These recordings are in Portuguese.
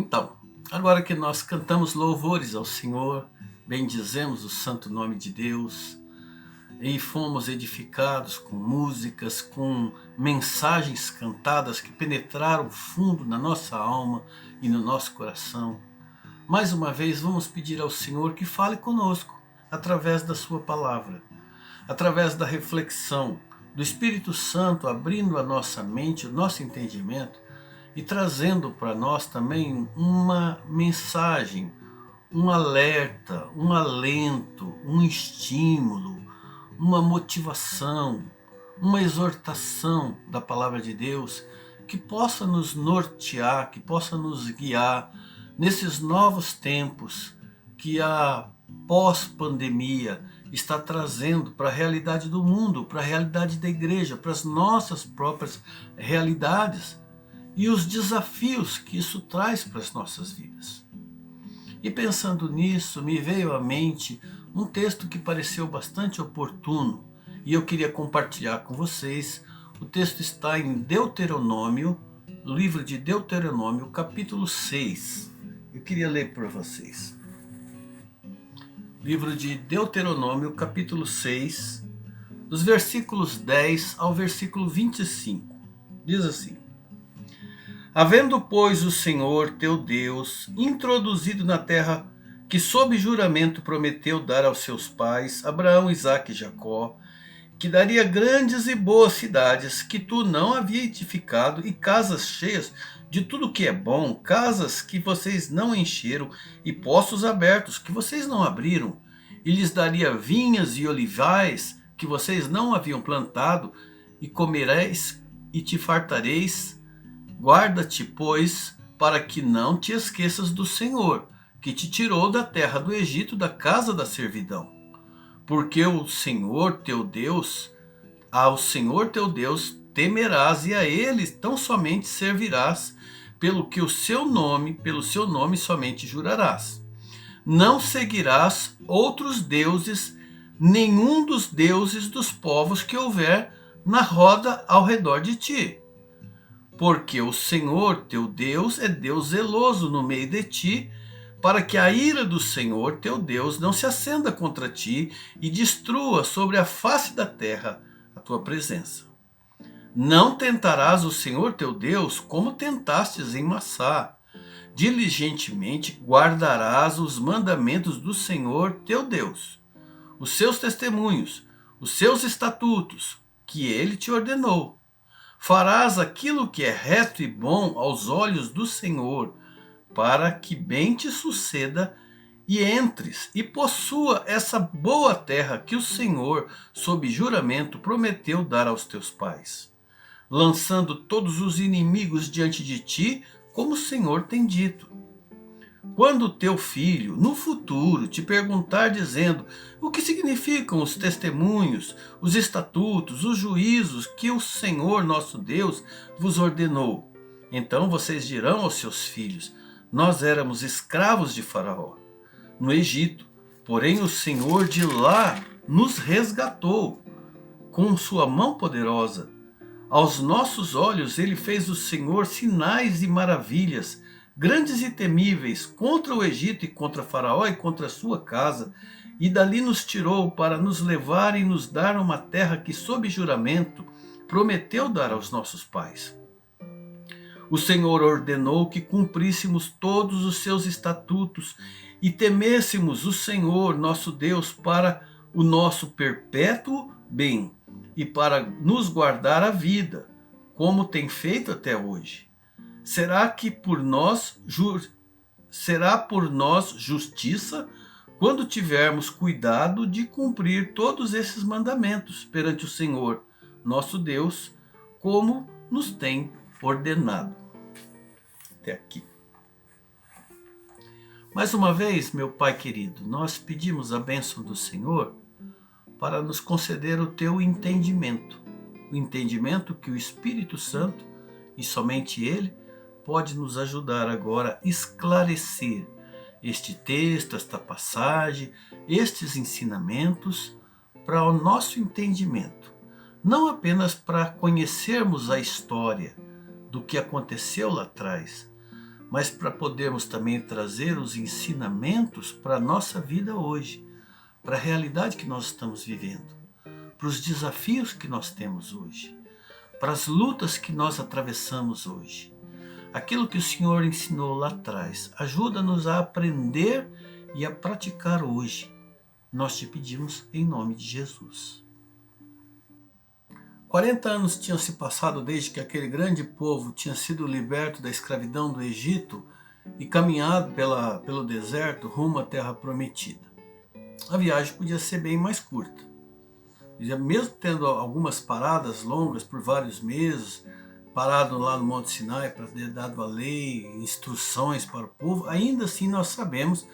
Então, agora que nós cantamos louvores ao Senhor, bendizemos o santo nome de Deus e fomos edificados com músicas, com mensagens cantadas que penetraram fundo na nossa alma e no nosso coração. Mais uma vez vamos pedir ao Senhor que fale conosco através da sua palavra, através da reflexão do Espírito Santo abrindo a nossa mente, o nosso entendimento e trazendo para nós também uma mensagem, um alerta, um alento, um estímulo, uma motivação, uma exortação da palavra de Deus que possa nos nortear, que possa nos guiar nesses novos tempos que a pós-pandemia está trazendo para a realidade do mundo, para a realidade da igreja, para as nossas próprias realidades e os desafios que isso traz para as nossas vidas. E pensando nisso, me veio à mente um texto que pareceu bastante oportuno e eu queria compartilhar com vocês. O texto está em Deuteronômio, livro de Deuteronômio, capítulo 6. Eu queria ler para vocês. Livro de Deuteronômio, capítulo 6, dos versículos 10 ao versículo 25. Diz assim: Havendo, pois, o Senhor teu Deus introduzido na terra que sob juramento prometeu dar aos seus pais, Abraão, Isaque e Jacó, que daria grandes e boas cidades que tu não havia edificado e casas cheias de tudo que é bom, casas que vocês não encheram e poços abertos que vocês não abriram, e lhes daria vinhas e olivais que vocês não haviam plantado, e comereis e te fartareis. Guarda-te, pois, para que não te esqueças do Senhor, que te tirou da terra do Egito, da casa da servidão. Porque o Senhor teu Deus, ao Senhor teu Deus temerás e a Ele tão somente servirás, pelo seu nome somente jurarás. Não seguirás outros deuses, nenhum dos deuses dos povos que houver na roda ao redor de ti. Porque o Senhor teu Deus é Deus zeloso no meio de ti, para que a ira do Senhor teu Deus não se acenda contra ti e destrua sobre a face da terra a tua presença. Não tentarás o Senhor teu Deus como tentastes em Massá. Diligentemente guardarás os mandamentos do Senhor teu Deus, os seus testemunhos, os seus estatutos, que ele te ordenou. Farás aquilo que é reto e bom aos olhos do Senhor, para que bem te suceda e entres e possua essa boa terra que o Senhor, sob juramento, prometeu dar aos teus pais, lançando todos os inimigos diante de ti, como o Senhor tem dito. Quando teu filho, no futuro, te perguntar dizendo o que significam os testemunhos, os estatutos, os juízos que o Senhor nosso Deus vos ordenou, então vocês dirão aos seus filhos: nós éramos escravos de Faraó no Egito, porém o Senhor de lá nos resgatou com sua mão poderosa. Aos nossos olhos ele fez o Senhor sinais e maravilhas, grandes e temíveis, contra o Egito e contra Faraó e contra a sua casa, e dali nos tirou para nos levar e nos dar uma terra que, sob juramento, prometeu dar aos nossos pais. O Senhor ordenou que cumpríssemos todos os seus estatutos e temêssemos o Senhor nosso Deus para o nosso perpétuo bem e para nos guardar a vida, como tem feito até hoje. Será por nós justiça quando tivermos cuidado de cumprir todos esses mandamentos perante o Senhor nosso Deus, como nos tem ordenado. Até aqui. Mais uma vez, meu Pai querido, nós pedimos a bênção do Senhor para nos conceder o teu entendimento. O entendimento que o Espírito Santo, e somente Ele, pode nos ajudar agora a esclarecer este texto, esta passagem, estes ensinamentos para o nosso entendimento. Não apenas para conhecermos a história do que aconteceu lá atrás, mas para podermos também trazer os ensinamentos para a nossa vida hoje, para a realidade que nós estamos vivendo, para os desafios que nós temos hoje, para as lutas que nós atravessamos hoje. Aquilo que o Senhor ensinou lá atrás, ajuda-nos a aprender e a praticar hoje. Nós te pedimos em nome de Jesus. 40 anos tinham se passado desde que aquele grande povo tinha sido liberto da escravidão do Egito e caminhado pelo deserto rumo à terra prometida. A viagem podia ser bem mais curta. Mesmo tendo algumas paradas longas por vários meses, parado lá no Monte Sinai para ter dado a lei, instruções para o povo, ainda assim nós sabemos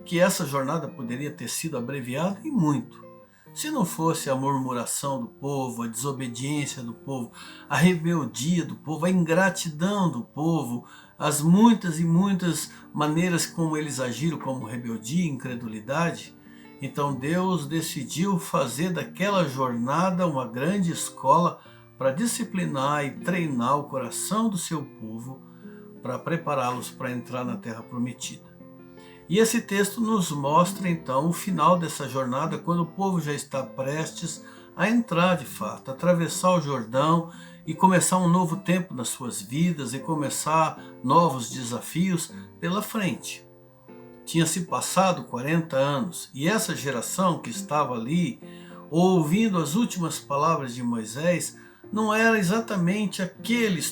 que essa jornada poderia ter sido abreviada e muito. Se não fosse a murmuração do povo, a desobediência do povo, a rebeldia do povo, a ingratidão do povo, as muitas e muitas maneiras como eles agiram como rebeldia e incredulidade, então Deus decidiu fazer daquela jornada uma grande escola para disciplinar e treinar o coração do seu povo, para prepará-los para entrar na terra prometida. E esse texto nos mostra então o final dessa jornada, quando o povo já está prestes a entrar de fato, atravessar o Jordão e começar um novo tempo nas suas vidas e começar novos desafios pela frente. Tinha se passado 40 anos e essa geração que estava ali, ouvindo as últimas palavras de Moisés, não era exatamente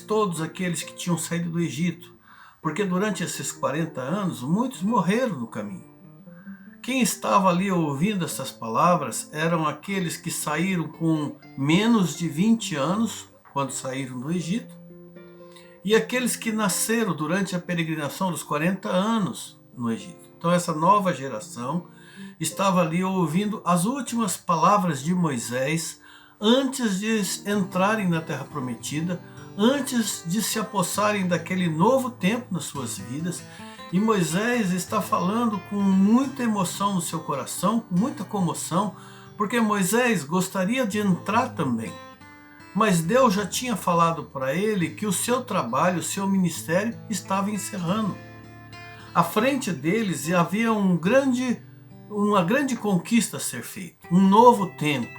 todos aqueles que tinham saído do Egito, porque durante esses 40 anos muitos morreram no caminho. Quem estava ali ouvindo essas palavras eram aqueles que saíram com menos de 20 anos, quando saíram do Egito, e aqueles que nasceram durante a peregrinação dos 40 anos no Egito. Então essa nova geração estava ali ouvindo as últimas palavras de Moisés antes de entrarem na Terra Prometida, antes de se apossarem daquele novo tempo nas suas vidas. E Moisés está falando com muita emoção no seu coração, com muita comoção, porque Moisés gostaria de entrar também. Mas Deus já tinha falado para ele que o seu trabalho, o seu ministério estava encerrando. À frente deles havia uma grande conquista a ser feita, um novo tempo,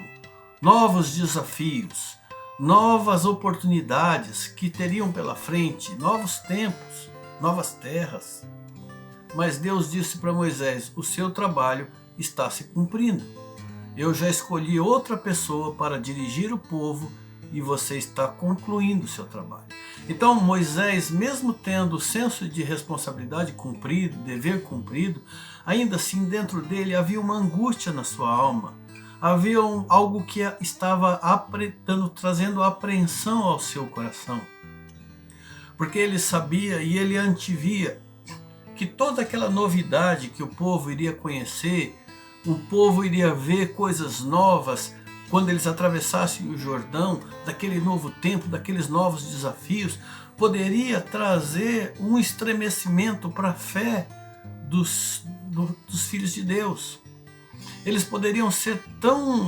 novos desafios, novas oportunidades que teriam pela frente, novos tempos, novas terras. Mas Deus disse para Moisés: o seu trabalho está se cumprindo. Eu já escolhi outra pessoa para dirigir o povo e você está concluindo o seu trabalho. Então Moisés, mesmo tendo o senso de responsabilidade cumprido, dever cumprido, ainda assim dentro dele havia uma angústia na sua alma. Havia algo que estava trazendo apreensão ao seu coração. Porque ele sabia e ele antevia que toda aquela novidade que o povo iria conhecer, o povo iria ver coisas novas quando eles atravessassem o Jordão, daquele novo tempo, daqueles novos desafios, poderia trazer um estremecimento para a fé dos filhos de Deus. Eles poderiam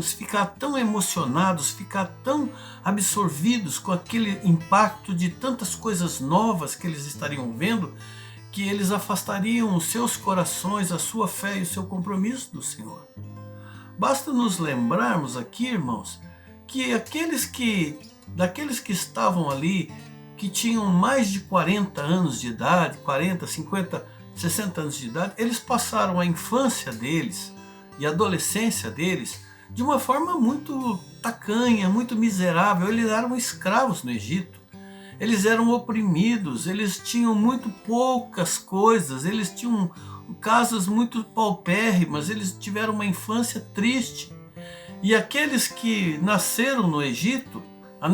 ficar tão emocionados, ficar tão absorvidos com aquele impacto de tantas coisas novas que eles estariam vendo, que eles afastariam os seus corações, a sua fé e o seu compromisso do Senhor. Basta nos lembrarmos aqui, irmãos, que daqueles que estavam ali, que tinham mais de 40 anos de idade, 40, 50, 60 anos de idade, eles passaram a infância deles e a adolescência deles de uma forma muito tacanha, muito miserável. Eles eram escravos no Egito, eles eram oprimidos, eles tinham muito poucas coisas, eles tinham casas muito paupérrimas, eles tiveram uma infância triste. E aqueles que nasceram no Egito,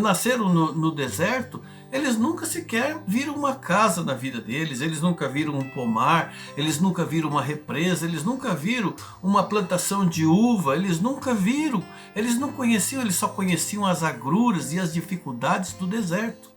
nasceram no deserto, eles nunca sequer viram uma casa na vida deles, eles nunca viram um pomar, eles nunca viram uma represa, eles nunca viram uma plantação de uva, eles nunca viram, eles não conheciam, eles só conheciam as agruras e as dificuldades do deserto.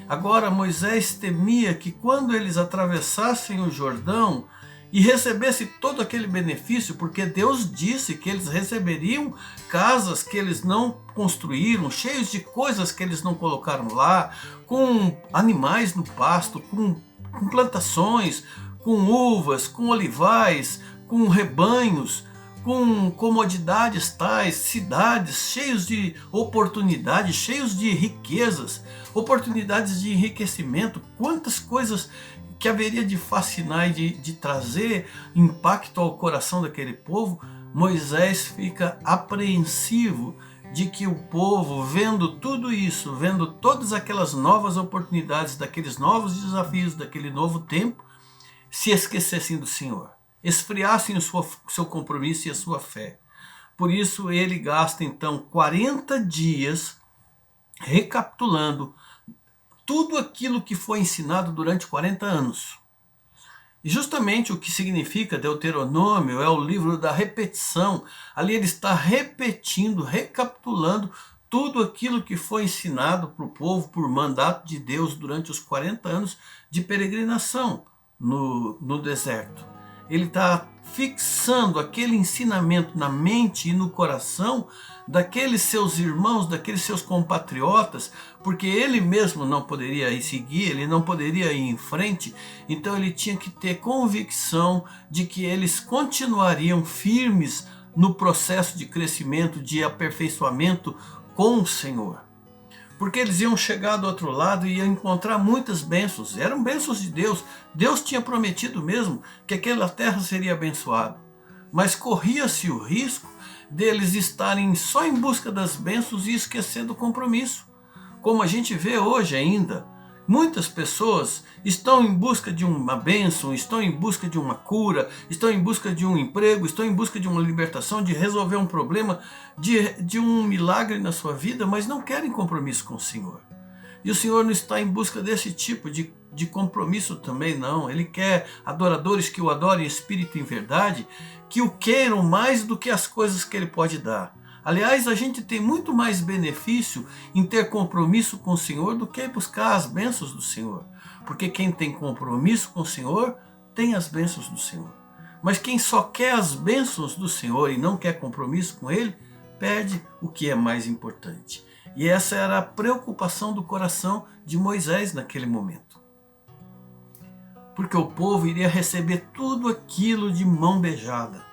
Agora Moisés temia que quando eles atravessassem o Jordão e recebessem todo aquele benefício, porque Deus disse que eles receberiam casas que eles não construíram, cheios de coisas que eles não colocaram lá, com animais no pasto, com com plantações, com uvas, com olivais, com rebanhos, com comodidades tais, cidades cheios de oportunidades, cheios de riquezas, oportunidades de enriquecimento, quantas coisas que haveria de fascinar e de trazer impacto ao coração daquele povo. Moisés fica apreensivo de que o povo, vendo tudo isso, vendo todas aquelas novas oportunidades, daqueles novos desafios, daquele novo tempo, se esquecessem do Senhor, esfriassem o seu compromisso e a sua fé. Por isso ele gasta então 40 dias recapitulando tudo aquilo que foi ensinado durante 40 anos. E justamente o que significa Deuteronômio é o livro da repetição. Ali ele está repetindo, recapitulando tudo aquilo que foi ensinado para o povo por mandato de Deus durante os 40 anos de peregrinação no deserto. Ele está fixando aquele ensinamento na mente e no coração daqueles seus irmãos, daqueles seus compatriotas, porque ele mesmo não poderia ir seguir, ele não poderia ir em frente, então ele tinha que ter convicção de que eles continuariam firmes no processo de crescimento, de aperfeiçoamento com o Senhor. Porque eles iam chegar do outro lado e iam encontrar muitas bênçãos. Eram bênçãos de Deus. Deus tinha prometido mesmo que aquela terra seria abençoada. Mas corria-se o risco deles estarem só em busca das bênçãos e esquecendo o compromisso. Como a gente vê hoje ainda, muitas pessoas estão em busca de uma bênção, estão em busca de uma cura, estão em busca de um emprego, estão em busca de uma libertação, de resolver um problema, de um milagre na sua vida, mas não querem compromisso com o Senhor. E o Senhor não está em busca desse tipo de compromisso também, não. Ele quer adoradores que o adorem em espírito e em verdade, que o queiram mais do que as coisas que Ele pode dar. Aliás, a gente tem muito mais benefício em ter compromisso com o Senhor do que buscar as bênçãos do Senhor. Porque quem tem compromisso com o Senhor, tem as bênçãos do Senhor. Mas quem só quer as bênçãos do Senhor e não quer compromisso com Ele, perde o que é mais importante. E essa era a preocupação do coração de Moisés naquele momento. Porque o povo iria receber tudo aquilo de mão beijada.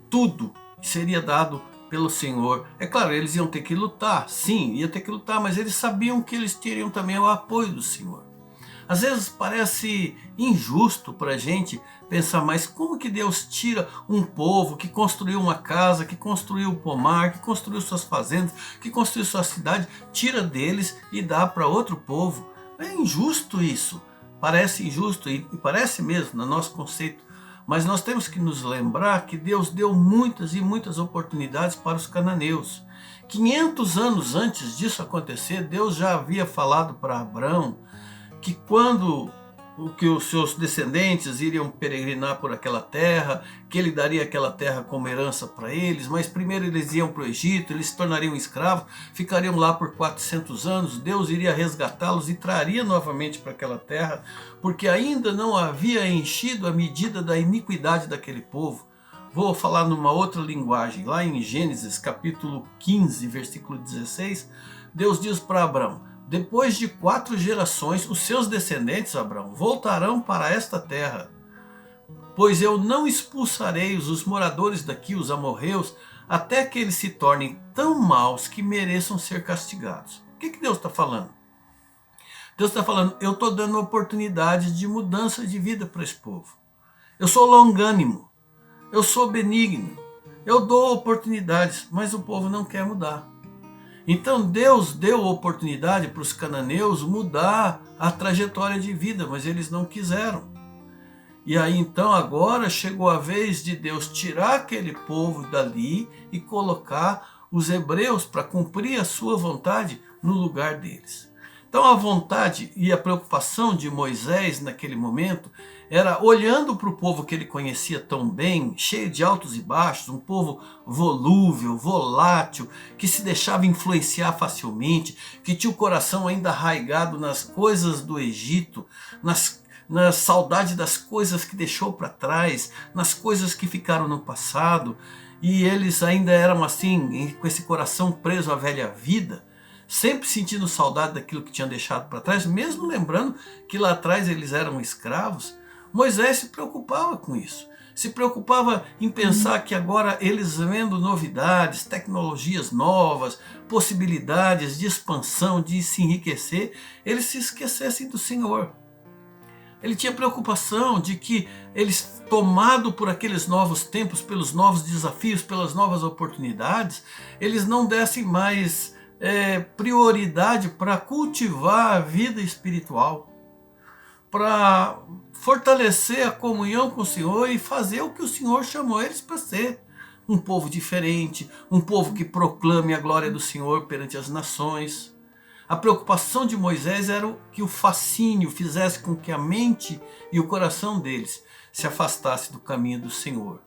Tudo seria dado pelo Senhor. É claro, eles iam ter que lutar, sim, iam ter que lutar, mas eles sabiam que eles teriam também o apoio do Senhor. Às vezes parece injusto para a gente pensar, mas como que Deus tira um povo que construiu uma casa, que construiu o pomar, que construiu suas fazendas, que construiu sua cidade, tira deles e dá para outro povo? É injusto isso, parece injusto e parece mesmo no nosso conceito. Mas nós temos que nos lembrar que Deus deu muitas e muitas oportunidades para os cananeus. 500 anos antes disso acontecer, Deus já havia falado para Abraão que quando que os seus descendentes iriam peregrinar por aquela terra, que ele daria aquela terra como herança para eles, mas primeiro eles iam para o Egito, eles se tornariam escravos, ficariam lá por 400 anos, Deus iria resgatá-los e traria novamente para aquela terra, porque ainda não havia enchido a medida da iniquidade daquele povo. Vou falar numa outra linguagem, lá em Gênesis capítulo 15, versículo 16, Deus diz para Abraão: depois de 4 gerações, os seus descendentes, Abraão, voltarão para esta terra, pois eu não expulsarei os moradores daqui, os amorreus, até que eles se tornem tão maus que mereçam ser castigados. O que Deus está falando? Deus está falando, eu estou dando oportunidade de mudança de vida para esse povo. Eu sou longânimo, eu sou benigno, eu dou oportunidades, mas o povo não quer mudar. Então Deus deu oportunidade para os cananeus mudar a trajetória de vida, mas eles não quiseram. E aí então agora chegou a vez de Deus tirar aquele povo dali e colocar os hebreus para cumprir a sua vontade no lugar deles. Então a vontade e a preocupação de Moisés naquele momento era olhando para o povo que ele conhecia tão bem, cheio de altos e baixos, um povo volúvel, volátil, que se deixava influenciar facilmente, que tinha o coração ainda arraigado nas coisas do Egito, na saudade das coisas que deixou para trás, nas coisas que ficaram no passado, e eles ainda eram assim, com esse coração preso à velha vida. sempre sentindo saudade daquilo que tinham deixado para trás, mesmo lembrando que lá atrás eles eram escravos. Moisés se preocupava com isso. Se preocupava em pensar que agora eles vendo novidades, tecnologias novas, possibilidades de expansão, de se enriquecer, eles se esquecessem do Senhor. Ele tinha preocupação de que eles, tomados por aqueles novos tempos, pelos novos desafios, pelas novas oportunidades, eles não dessem mais prioridade para cultivar a vida espiritual, para fortalecer a comunhão com o Senhor e fazer o que o Senhor chamou eles para ser. Um povo diferente, um povo que proclame a glória do Senhor perante as nações. A preocupação de Moisés era que o fascínio fizesse com que a mente e o coração deles se afastasse do caminho do Senhor.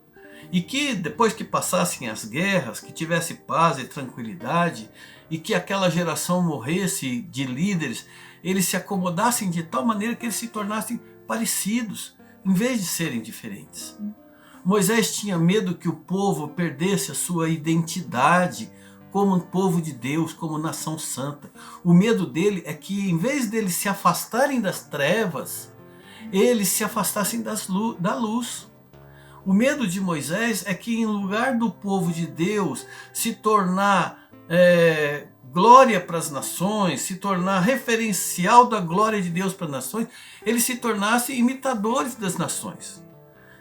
E que depois que passassem as guerras, que tivesse paz e tranquilidade, e que aquela geração morresse de líderes, eles se acomodassem de tal maneira que eles se tornassem parecidos, em vez de serem diferentes. Moisés tinha medo que o povo perdesse a sua identidade como um povo de Deus, como nação santa. O medo dele é que, em vez deles se afastarem das trevas, eles se afastassem da luz. O medo de Moisés é que, em lugar do povo de Deus se tornar glória para as nações, se tornar referencial da glória de Deus para as nações, eles se tornassem imitadores das nações.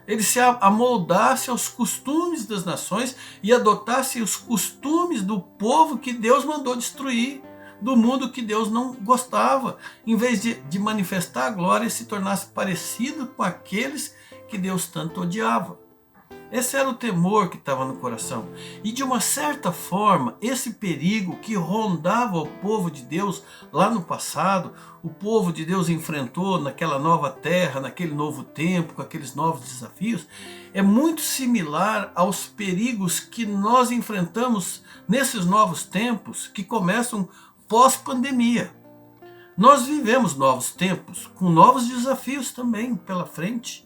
Eles se amoldassem aos costumes das nações e adotassem os costumes do povo que Deus mandou destruir, do mundo que Deus não gostava. Em vez de manifestar a glória, se tornasse parecido com aqueles que Deus tanto odiava. Esse era o temor que estava no coração. E de uma certa forma, esse perigo que rondava o povo de Deus lá no passado, o povo de Deus enfrentou naquela nova terra, naquele novo tempo, com aqueles novos desafios, é muito similar aos perigos que nós enfrentamos nesses novos tempos que começam pós-pandemia. Nós vivemos novos tempos, com novos desafios também pela frente.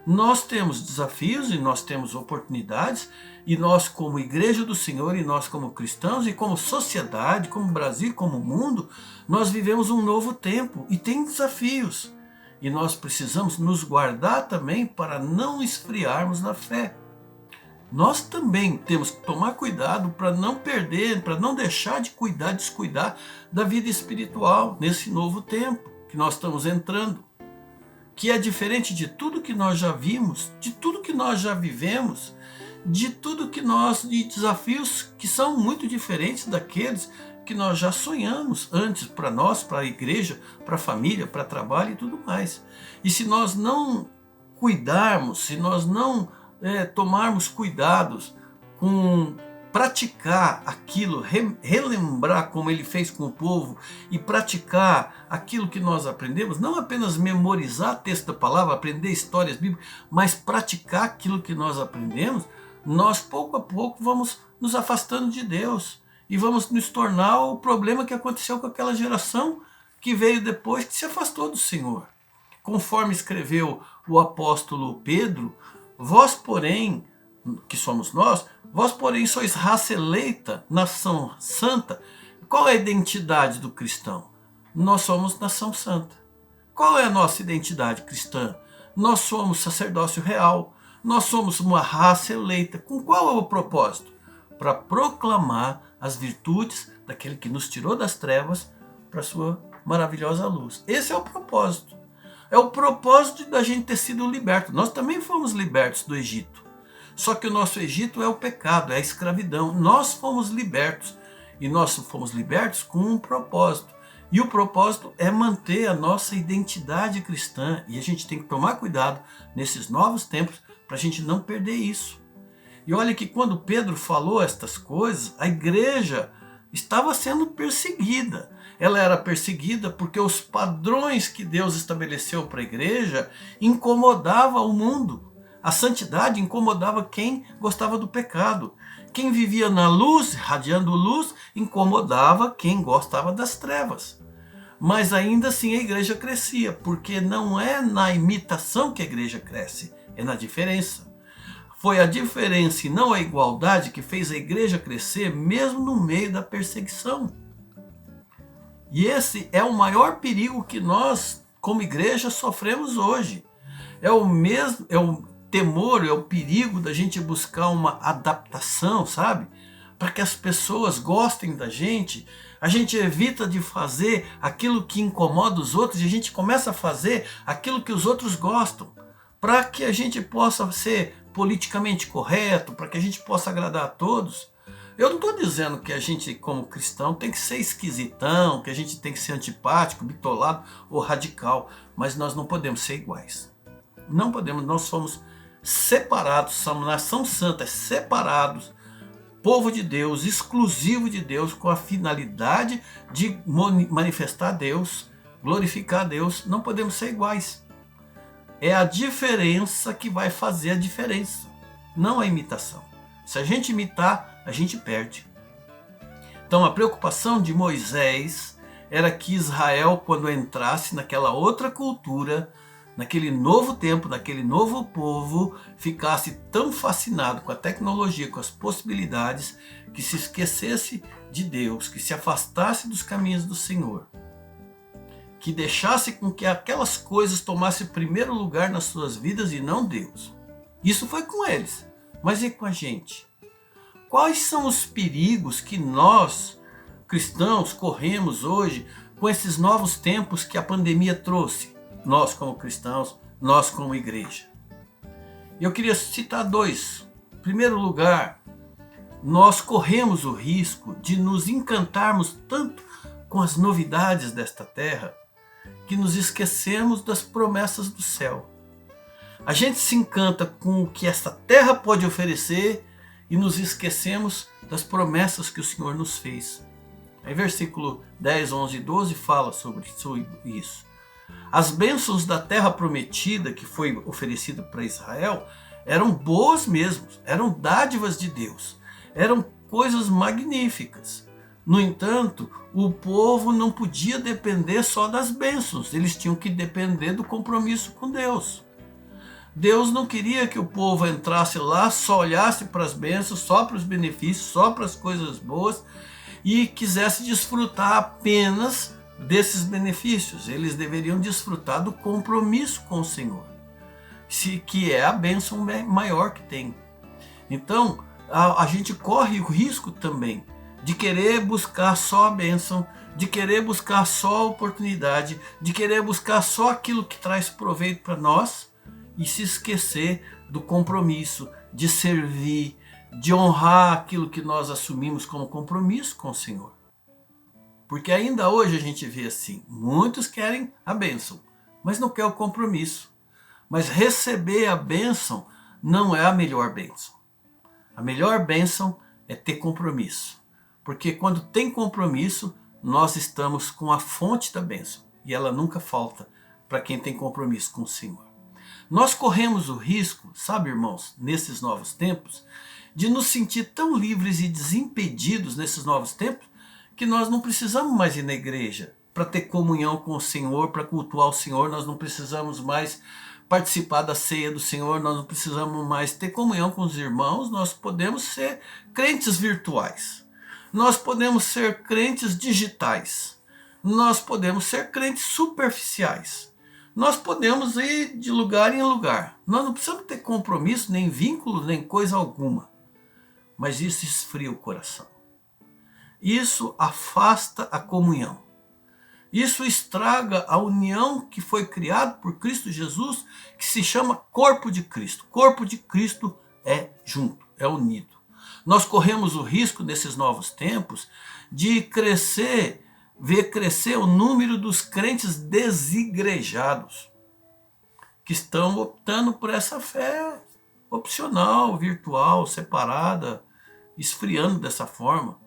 Nós temos desafios e nós temos oportunidades, e nós como igreja do Senhor, e nós como cristãos, e como sociedade, como Brasil, como mundo, nós vivemos um novo tempo e tem desafios. E nós precisamos nos guardar também para não esfriarmos na fé. Nós também temos que tomar cuidado para não perder, para não deixar de descuidar da vida espiritual nesse novo tempo que nós estamos entrando, que é diferente de tudo que nós já vimos, de tudo que nós já vivemos, de desafios que são muito diferentes daqueles que nós já sonhamos antes para nós, para a igreja, para a família, para trabalho e tudo mais. E se nós não cuidarmos, se nós não tomarmos cuidados com praticar aquilo, relembrar como ele fez com o povo e praticar aquilo que nós aprendemos, não apenas memorizar texto da palavra, aprender histórias bíblicas, mas praticar aquilo que nós aprendemos, nós pouco a pouco vamos nos afastando de Deus e vamos nos tornar o problema que aconteceu com aquela geração que veio depois, que se afastou do Senhor. Conforme escreveu o apóstolo Pedro, vós, porém, que somos nós, vós, porém, sois raça eleita, nação santa. Qual é a identidade do cristão? Nós somos nação santa. Qual é a nossa identidade cristã? Nós somos sacerdócio real. Nós somos uma raça eleita. Com qual é o propósito? Para proclamar as virtudes daquele que nos tirou das trevas para a sua maravilhosa luz. Esse é o propósito. É o propósito da gente ter sido liberto. Nós também fomos libertos do Egito. Só que o nosso Egito é o pecado, é a escravidão. Nós fomos libertos. E nós fomos libertos com um propósito. E o propósito é manter a nossa identidade cristã. E a gente tem que tomar cuidado nesses novos tempos para a gente não perder isso. E olha que quando Pedro falou estas coisas, a igreja estava sendo perseguida. Ela era perseguida porque os padrões que Deus estabeleceu para a igreja incomodavam o mundo. A santidade incomodava quem gostava do pecado. Quem vivia na luz, radiando luz, incomodava quem gostava das trevas. Mas ainda assim a igreja crescia, porque não é na imitação que a igreja cresce, é na diferença. Foi a diferença e não a igualdade que fez a igreja crescer mesmo no meio da perseguição. E esse é o maior perigo que nós, como igreja, sofremos hoje. É o mesmo, é o temor, é o perigo da gente buscar uma adaptação, sabe? Para que as pessoas gostem da gente. A gente evita de fazer aquilo que incomoda os outros e a gente começa a fazer aquilo que os outros gostam, para que a gente possa ser politicamente correto, para que a gente possa agradar a todos. Eu não estou dizendo que a gente, como cristão, tem que ser esquisitão, que a gente tem que ser antipático, bitolado ou radical, mas nós não podemos ser iguais. Não podemos, nós somos separados, somos nação santa, separados, povo de Deus, exclusivo de Deus, com a finalidade de manifestar Deus, glorificar a Deus. Não podemos ser iguais. É a diferença que vai fazer a diferença, não a imitação. Se a gente imitar, a gente perde. Então a preocupação de Moisés era que Israel, quando entrasse naquela outra cultura, naquele novo tempo, naquele novo povo, ficasse tão fascinado com a tecnologia, com as possibilidades, que se esquecesse de Deus, que se afastasse dos caminhos do Senhor, que deixasse com que aquelas coisas tomassem primeiro lugar nas suas vidas e não Deus. Isso foi com eles, mas e com a gente? Quais são os perigos que nós, cristãos, corremos hoje com esses novos tempos que a pandemia trouxe? Nós como cristãos, nós como igreja. E eu queria citar dois. Em primeiro lugar, nós corremos o risco de nos encantarmos tanto com as novidades desta terra que nos esquecemos das promessas do céu. A gente se encanta com o que esta terra pode oferecer e nos esquecemos das promessas que o Senhor nos fez. Aí versículo 10, 11 e 12 fala sobre isso. As bênçãos da terra prometida que foi oferecida para Israel eram boas mesmo, eram dádivas de Deus, eram coisas magníficas. No entanto, o povo não podia depender só das bênçãos, eles tinham que depender do compromisso com Deus. Deus não queria que o povo entrasse lá, só olhasse para as bênçãos, só para os benefícios, só para as coisas boas e quisesse desfrutar apenas desses benefícios. Eles deveriam desfrutar do compromisso com o Senhor, que é a bênção maior que tem. Então, a gente corre o risco também de querer buscar só a bênção, de querer buscar só a oportunidade, de querer buscar só aquilo que traz proveito para nós, e se esquecer do compromisso, de servir, de honrar aquilo que nós assumimos como compromisso com o Senhor. Porque ainda hoje a gente vê assim, muitos querem a bênção, mas não quer o compromisso. Mas receber a bênção não é a melhor bênção. A melhor bênção é ter compromisso. Porque quando tem compromisso, nós estamos com a fonte da bênção. E ela nunca falta para quem tem compromisso com o Senhor. Nós corremos o risco, sabe, irmãos, nesses novos tempos, de nos sentir tão livres e desimpedidos nesses novos tempos, que nós não precisamos mais ir na igreja para ter comunhão com o Senhor, para cultuar o Senhor, nós não precisamos mais participar da ceia do Senhor, nós não precisamos mais ter comunhão com os irmãos, nós podemos ser crentes virtuais, nós podemos ser crentes digitais, nós podemos ser crentes superficiais. Nós podemos ir de lugar em lugar. Nós não precisamos ter compromisso, nem vínculo, nem coisa alguma. Mas isso esfria o coração. Isso afasta a comunhão. Isso estraga a união que foi criada por Cristo Jesus, que se chama corpo de Cristo. Corpo de Cristo é junto, é unido. Nós corremos o risco nesses novos tempos de ver crescer o número dos crentes desigrejados, que estão optando por essa fé opcional, virtual, separada, esfriando dessa forma.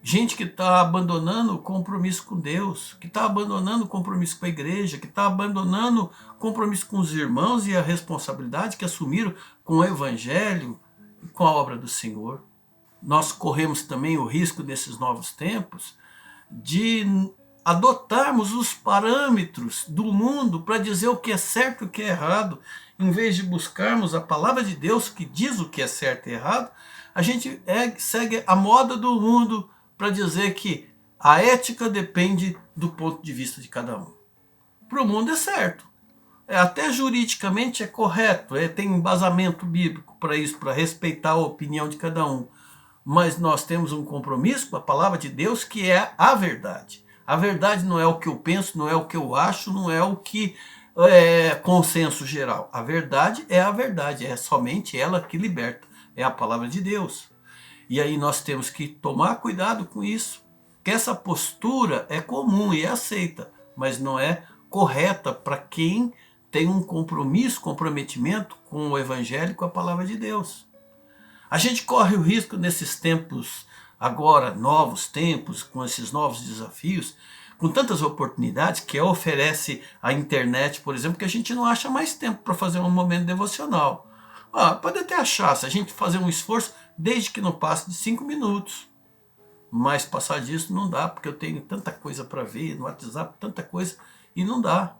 Gente que está abandonando o compromisso com Deus, que está abandonando o compromisso com a igreja, que está abandonando o compromisso com os irmãos e a responsabilidade que assumiram com o evangelho e com a obra do Senhor. Nós corremos também o risco nesses novos tempos de adotarmos os parâmetros do mundo para dizer o que é certo e o que é errado, em vez de buscarmos a palavra de Deus que diz o que é certo e errado, a gente segue a moda do mundo para dizer que A ética depende do ponto de vista de cada um. Para o mundo é certo. Até juridicamente é correto, tem embasamento bíblico para isso, para respeitar a opinião de cada um. Mas nós temos um compromisso com a palavra de Deus, que é a verdade. A verdade não é o que eu penso, não é o que eu acho, não é o que é consenso geral. A verdade, é somente ela que liberta, é a palavra de Deus. E aí nós temos que tomar cuidado com isso, que essa postura é comum e é aceita, mas não é correta para quem tem um comprometimento com o evangelho, com a palavra de Deus. A gente corre o risco nesses tempos, agora, novos tempos, com esses novos desafios, com tantas oportunidades que oferece a internet, por exemplo, que a gente não acha mais tempo para fazer um momento devocional. Pode até achar, se a gente fazer um esforço, desde que não passe de 5 minutos. Mas passar disso não dá, porque eu tenho tanta coisa para ver no WhatsApp, tanta coisa, e não dá.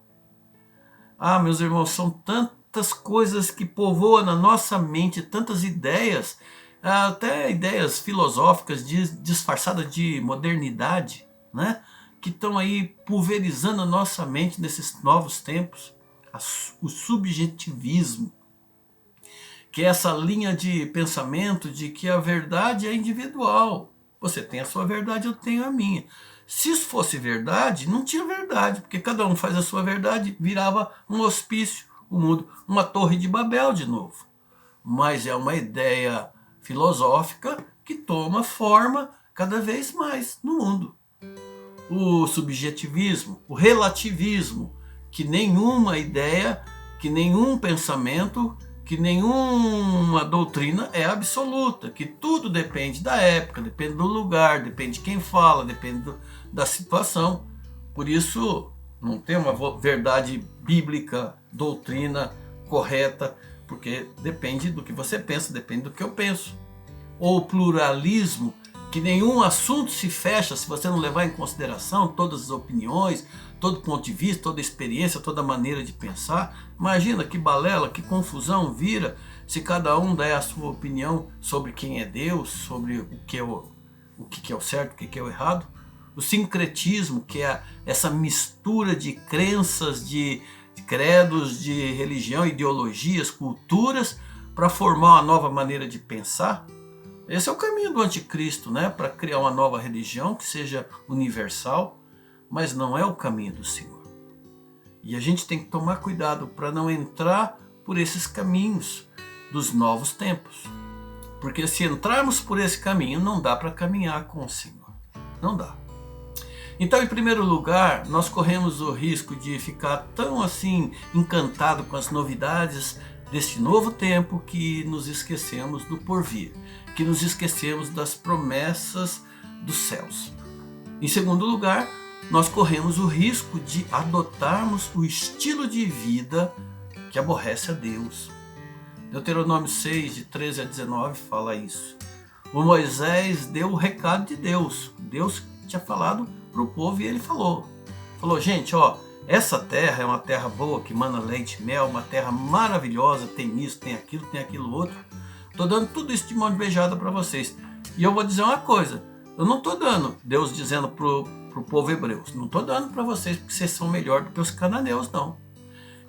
Meus irmãos, são tantas coisas que povoam na nossa mente, tantas ideias, até ideias filosóficas disfarçadas de modernidade, né? Que estão aí pulverizando a nossa mente nesses novos tempos. O subjetivismo, que é essa linha de pensamento de que a verdade é individual. Você tem a sua verdade, eu tenho a minha. Se isso fosse verdade, não tinha verdade, porque cada um faz a sua verdade, virava um hospício, um mundo, uma torre de Babel de novo. Mas é uma ideia filosófica que toma forma cada vez mais no mundo. O subjetivismo, o relativismo, que nenhuma ideia, que nenhum pensamento, que nenhuma doutrina é absoluta, que tudo depende da época, depende do lugar, depende de quem fala, depende da situação. Por isso, não tem uma verdade bíblica, doutrina correta, porque depende do que você pensa, depende do que eu penso. Ou pluralismo, que nenhum assunto se fecha se você não levar em consideração todas as opiniões, todo ponto de vista, toda experiência, toda maneira de pensar. Imagina que balela, que confusão vira se cada um der a sua opinião sobre quem é Deus, sobre o que é o certo, o que é o errado. O sincretismo, que é essa mistura de crenças, de credos, de religião, ideologias, culturas, para formar uma nova maneira de pensar. Esse é o caminho do anticristo, né? Para criar uma nova religião que seja universal, mas não é o caminho do Senhor. E a gente tem que tomar cuidado para não entrar por esses caminhos dos novos tempos. Porque se entrarmos por esse caminho, não dá para caminhar com o Senhor. Não dá. Então, em primeiro lugar, nós corremos o risco de ficar tão assim encantado com as novidades deste novo tempo que nos esquecemos do porvir, que nos esquecemos das promessas dos céus. Em segundo lugar, nós corremos o risco de adotarmos o estilo de vida que aborrece a Deus. Deuteronômio 6, de 13 a 19, fala isso. O Moisés deu o recado de Deus. Deus tinha falado para o povo e ele falou, gente, essa terra é uma terra boa, que mana leite e mel, uma terra maravilhosa, tem isso, tem aquilo outro. Estou dando tudo isso de mão beijada para vocês. E eu vou dizer uma coisa, eu não estou dando, Deus dizendo para o povo hebreu, não estou dando para vocês porque vocês são melhor do que os cananeus, não.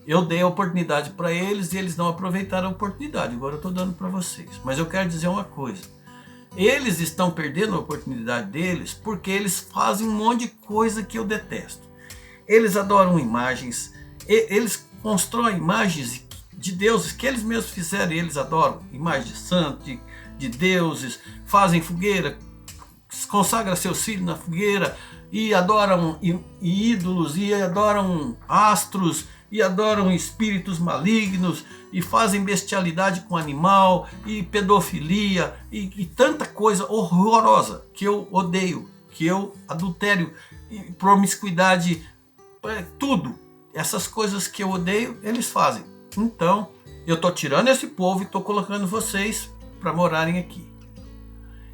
Eu dei a oportunidade para eles e eles não aproveitaram a oportunidade, agora eu estou dando para vocês. Mas eu quero dizer uma coisa, eles estão perdendo a oportunidade deles porque eles fazem um monte de coisa que eu detesto. Eles adoram imagens, eles constroem imagens de deuses que eles mesmos fizeram e eles adoram. Imagens de santos, de deuses, fazem fogueira, consagram seus filhos na fogueira e adoram ídolos, e adoram astros, e adoram espíritos malignos, e fazem bestialidade com animal, e pedofilia, e tanta coisa horrorosa que eu odeio, que eu adultério, promiscuidade, tudo. Essas coisas que eu odeio, eles fazem. Então, eu estou tirando esse povo e estou colocando vocês para morarem aqui.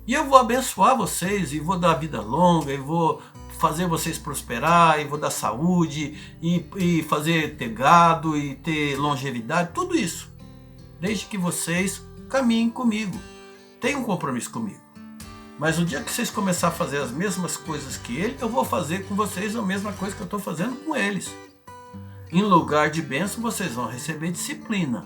E eu vou abençoar vocês, e vou dar vida longa, e vou fazer vocês prosperar, e vou dar saúde, e fazer ter gado, e ter longevidade, tudo isso. Desde que vocês caminhem comigo, tenham um compromisso comigo. Mas o dia que vocês começarem a fazer as mesmas coisas que ele, eu vou fazer com vocês a mesma coisa que eu estou fazendo com eles. Em lugar de bênção, vocês vão receber disciplina.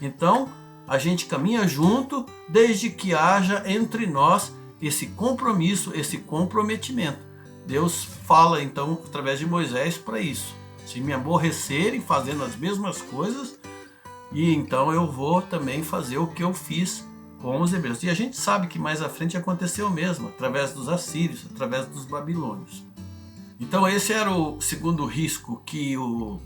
Então, a gente caminha junto desde que haja entre nós esse compromisso, esse comprometimento. Deus fala então através de Moisés para isso. Se me aborrecerem fazendo as mesmas coisas, e então eu vou também fazer o que eu fiz com os hebreus. E a gente sabe que mais à frente aconteceu mesmo, através dos assírios, através dos babilônios. Então esse era o segundo risco que o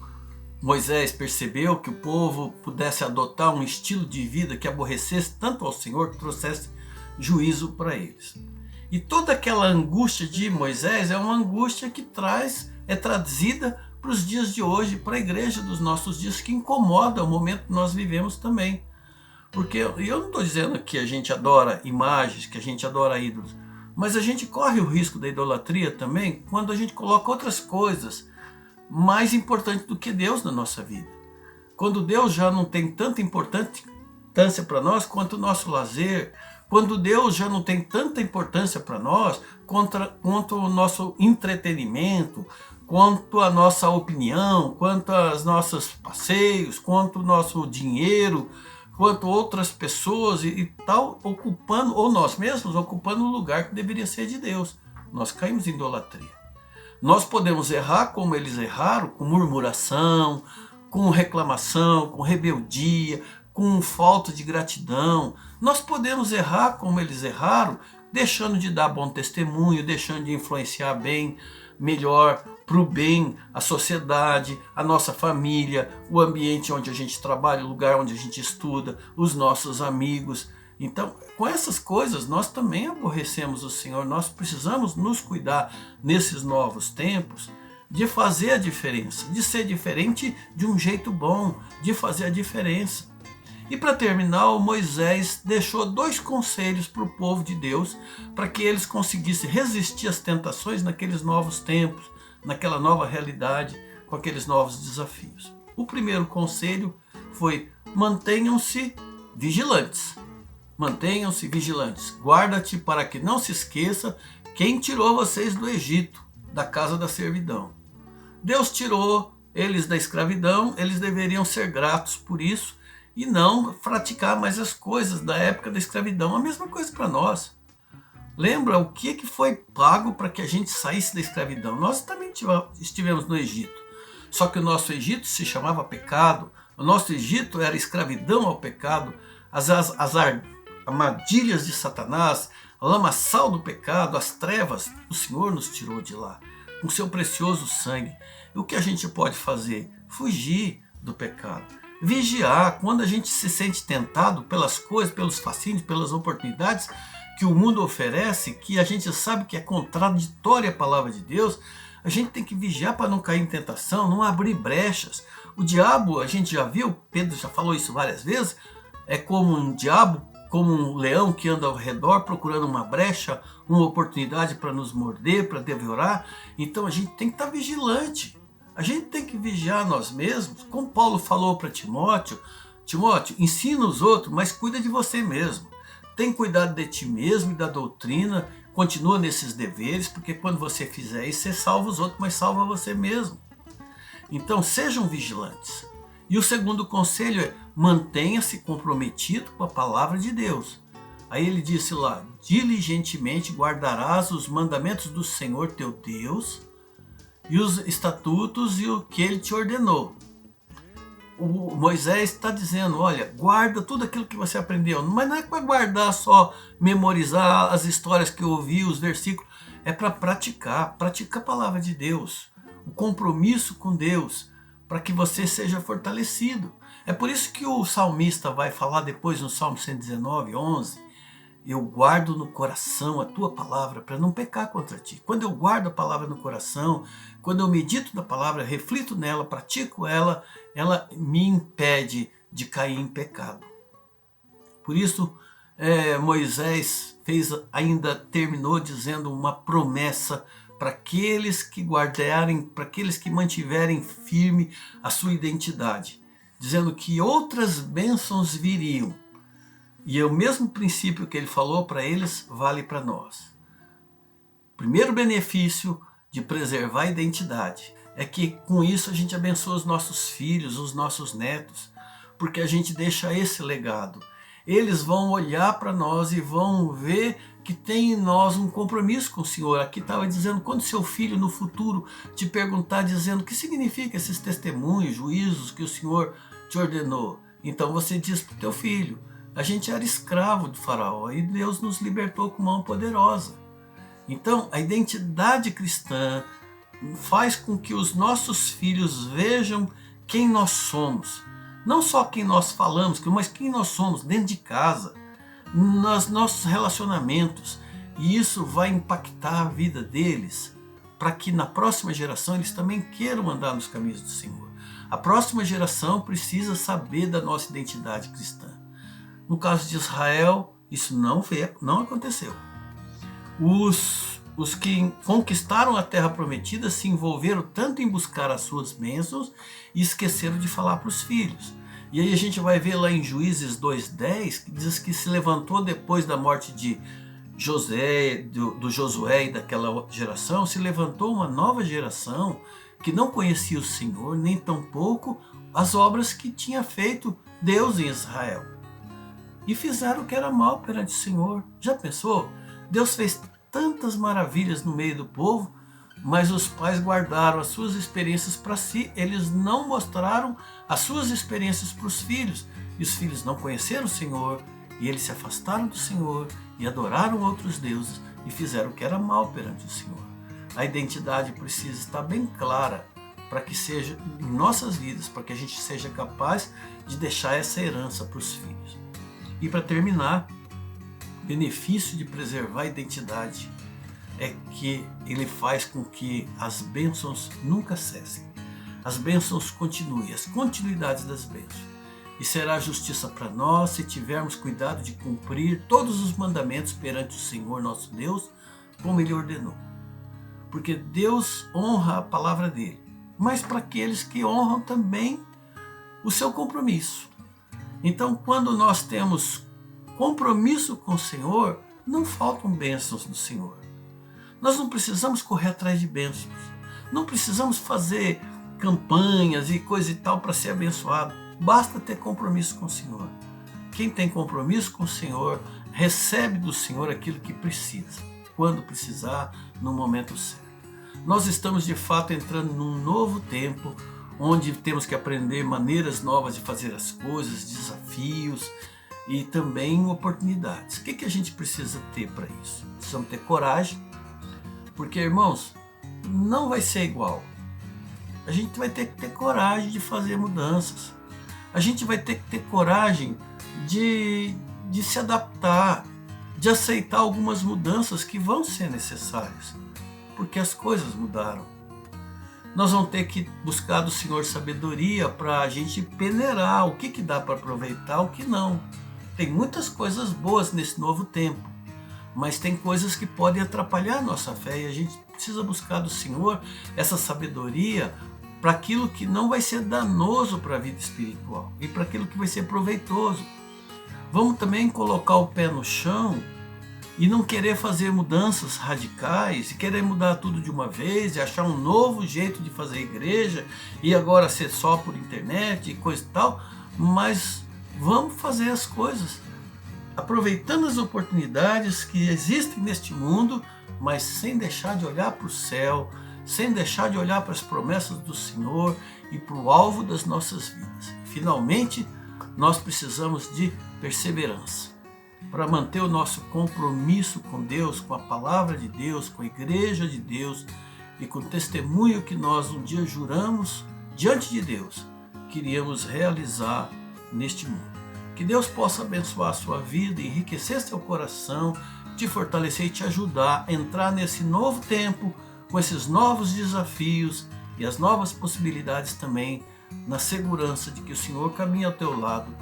Moisés percebeu, que o povo pudesse adotar um estilo de vida que aborrecesse tanto ao Senhor, que trouxesse juízo para eles. E toda aquela angústia de Moisés é uma angústia que é traduzida para os dias de hoje, para a igreja dos nossos dias, que incomoda o momento que nós vivemos também. Porque eu não estou dizendo que a gente adora imagens, que a gente adora ídolos, mas a gente corre o risco da idolatria também quando a gente coloca outras coisas mais importantes do que Deus na nossa vida. Quando Deus já não tem tanta importância para nós quanto o nosso lazer, quando Deus já não tem tanta importância para nós quanto o nosso entretenimento, quanto a nossa opinião, quanto os nossos passeios, quanto o nosso dinheiro, quanto outras pessoas e tal, ocupando, ou nós mesmos, ocupando o lugar que deveria ser de Deus. Nós caímos em idolatria. Nós podemos errar como eles erraram, com murmuração, com reclamação, com rebeldia, com falta de gratidão. Nós podemos errar como eles erraram, deixando de dar bom testemunho, deixando de influenciar bem, melhor, para o bem, a sociedade, a nossa família, o ambiente onde a gente trabalha, o lugar onde a gente estuda, os nossos amigos. Então, com essas coisas, nós também aborrecemos o Senhor. Nós precisamos nos cuidar nesses novos tempos de fazer a diferença, de ser diferente de um jeito bom, de fazer a diferença. E para terminar, o Moisés deixou 2 conselhos para o povo de Deus, para que eles conseguissem resistir às tentações naqueles novos tempos, naquela nova realidade, com aqueles novos desafios. O primeiro conselho foi: mantenham-se vigilantes. Mantenham-se vigilantes. Guarda-te para que não se esqueça quem tirou vocês do Egito, da casa da servidão. Deus tirou eles da escravidão, eles deveriam ser gratos por isso e não praticar mais as coisas da época da escravidão. A mesma coisa para nós. Lembra o que foi pago para que a gente saísse da escravidão? Nós também estivemos no Egito. Só que o nosso Egito se chamava pecado. O nosso Egito era escravidão ao pecado. As armadilhas de Satanás, a lamaçal do pecado, as trevas, o Senhor nos tirou de lá, com seu precioso sangue. E o que a gente pode fazer? Fugir do pecado. Vigiar quando a gente se sente tentado pelas coisas, pelos fascínios, pelas oportunidades que o mundo oferece, que a gente sabe que é contraditória à palavra de Deus. A gente tem que vigiar para não cair em tentação, não abrir brechas. O diabo, a gente já viu, Pedro já falou isso várias vezes, é como um diabo, como um leão que anda ao redor procurando uma brecha, uma oportunidade para nos morder, para devorar. Então a gente tem que estar vigilante. A gente tem que vigiar nós mesmos. Como Paulo falou para Timóteo: Timóteo, ensina os outros, mas cuida de você mesmo. Tem cuidado de ti mesmo e da doutrina. Continua nesses deveres, porque quando você fizer isso, você salva os outros, mas salva você mesmo. Então sejam vigilantes. E o segundo conselho é: mantenha-se comprometido com a palavra de Deus. Aí ele disse lá: diligentemente guardarás os mandamentos do Senhor teu Deus e os estatutos e o que ele te ordenou. O Moisés está dizendo: olha, guarda tudo aquilo que você aprendeu. Mas não é para guardar só, memorizar as histórias que eu ouvi, os versículos. É para praticar a palavra de Deus, o compromisso com Deus, para que você seja fortalecido. É por isso que o salmista vai falar depois no Salmo 119, 11: eu guardo no coração a tua palavra para não pecar contra ti. Quando eu guardo a palavra no coração, quando eu medito na palavra, reflito nela, pratico ela, ela me impede de cair em pecado. Por isso, Moisés terminou dizendo uma promessa para aqueles que guardarem, para aqueles que mantiverem firme a sua identidade, dizendo que outras bênçãos viriam. E o mesmo princípio que ele falou para eles vale para nós. Primeiro benefício de preservar a identidade é que com isso a gente abençoa os nossos filhos, os nossos netos, porque a gente deixa esse legado. Eles vão olhar para nós e vão ver que tem em nós um compromisso com o Senhor. Aqui estava dizendo, quando seu filho no futuro te perguntar, dizendo o que significa esses testemunhos, juízos que o Senhor te ordenou, então você diz para o teu filho, a gente era escravo de Faraó e Deus nos libertou com mão poderosa. Então, a identidade cristã faz com que os nossos filhos vejam quem nós somos. Não só quem nós falamos, mas quem nós somos dentro de casa, nos nossos relacionamentos. E isso vai impactar a vida deles, para que na próxima geração eles também queiram andar nos caminhos do Senhor. A próxima geração precisa saber da nossa identidade cristã. No caso de Israel, isso não aconteceu. Os que conquistaram a terra prometida se envolveram tanto em buscar as suas bênçãos e esqueceram de falar para os filhos. E aí a gente vai ver lá em Juízes 2:10, que diz que se levantou depois da morte de do Josué e daquela geração, se levantou uma nova geração que não conhecia o Senhor, nem tampouco as obras que tinha feito Deus em Israel. E fizeram o que era mal perante o Senhor. Já pensou? Deus fez tantas maravilhas no meio do povo, mas os pais guardaram as suas experiências para si. Eles não mostraram as suas experiências para os filhos. E os filhos não conheceram o Senhor, e eles se afastaram do Senhor e adoraram outros deuses e fizeram o que era mal perante o Senhor. A identidade precisa estar bem clara para que seja em nossas vidas, para que a gente seja capaz de deixar essa herança para os filhos. E para terminar, o benefício de preservar a identidade é que ele faz com que as bênçãos nunca cessem. As bênçãos continuem, as continuidades das bênçãos. E será justiça para nós se tivermos cuidado de cumprir todos os mandamentos perante o Senhor nosso Deus, como Ele ordenou. Porque Deus honra a palavra dEle, mas para aqueles que honram também o seu compromisso. Então, quando nós temos compromisso com o Senhor, não faltam bênçãos do Senhor. Nós não precisamos correr atrás de bênçãos. Não precisamos fazer campanhas e coisa e tal para ser abençoado. Basta ter compromisso com o Senhor. Quem tem compromisso com o Senhor, recebe do Senhor aquilo que precisa, quando precisar, no momento certo. Nós estamos de fato entrando num novo tempo, onde temos que aprender maneiras novas de fazer as coisas, desafios e também oportunidades. O que a gente precisa ter para isso? Precisamos ter coragem, porque, irmãos, não vai ser igual. A gente vai ter que ter coragem de fazer mudanças. A gente vai ter que ter coragem de se adaptar, de aceitar algumas mudanças que vão ser necessárias, porque as coisas mudaram. Nós vamos ter que buscar do Senhor sabedoria para a gente peneirar o que dá para aproveitar, o que não. Tem muitas coisas boas nesse novo tempo, mas tem coisas que podem atrapalhar a nossa fé e a gente precisa buscar do Senhor essa sabedoria para aquilo que não vai ser danoso para a vida espiritual e para aquilo que vai ser proveitoso. Vamos também colocar o pé no chão e não querer fazer mudanças radicais, e querer mudar tudo de uma vez, e achar um novo jeito de fazer igreja, e agora ser só por internet e coisa e tal, mas vamos fazer as coisas, aproveitando as oportunidades que existem neste mundo, mas sem deixar de olhar para o céu, sem deixar de olhar para as promessas do Senhor e para o alvo das nossas vidas. Finalmente, nós precisamos de perseverança para manter o nosso compromisso com Deus, com a palavra de Deus, com a igreja de Deus e com o testemunho que nós um dia juramos diante de Deus que iríamos realizar neste mundo. Que Deus possa abençoar a sua vida, enriquecer seu coração, te fortalecer e te ajudar a entrar nesse novo tempo, com esses novos desafios e as novas possibilidades também, na segurança de que o Senhor caminha ao teu lado,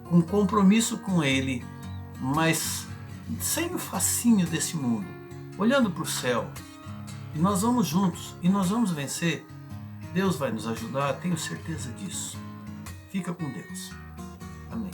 com compromisso com Ele, mas sem o fascínio desse mundo, olhando para o céu. E nós vamos juntos, e nós vamos vencer. Deus vai nos ajudar, tenho certeza disso. Fica com Deus. Amém.